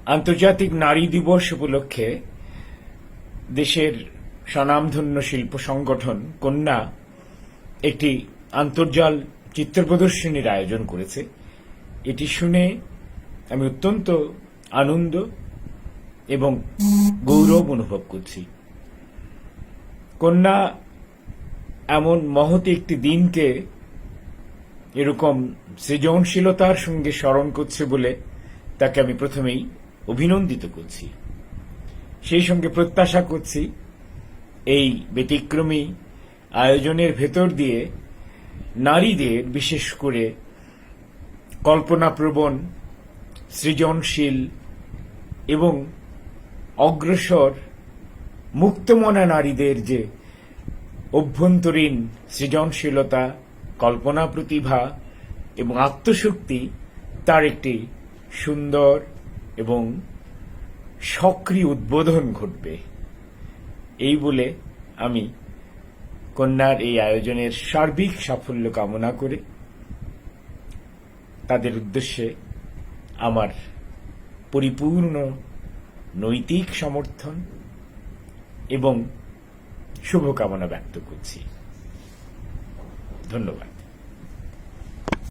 আন্তর্জাতিক নারী দিবস উপলক্ষে দেশের স্বনামধন্য শিল্প সংগঠন কন্যা একটি আন্তর্জাল চিত্র প্রদর্শনীর আয়োজন করেছে। এটি শুনে আমি অত্যন্ত আনন্দ এবং গৌরব অনুভব করছি। কন্যা এমন মহৎ একটি দিনকে এরকম সৃজনশীলতার সঙ্গে স্মরণ করছে বলে তাকে আমি প্রথমেই অভিনন্দিত করছি। সেই সঙ্গে প্রত্যাশা করছি এই ব্যতিক্রমী আয়োজনের ভেতর দিয়ে নারীদের, বিশেষ করে কল্পনাপ্রবণ, সৃজনশীল এবং অগ্রসর মুক্তমনা নারীদের যে অভ্যন্তরীণ সৃজনশীলতা, কল্পনা প্রতিভা এবং আত্মশক্তি, তার একটি সুন্দর এবং সক্রিয় উদ্বোধন ঘটবে। এই বলে আমি কন্যার এই আয়োজনের সার্বিক সাফল্য কামনা করে তাদের উদ্দেশ্যে আমার পরিপূর্ণ নৈতিক সমর্থন এবং শুভকামনা ব্যক্ত করছি। ধন্যবাদ।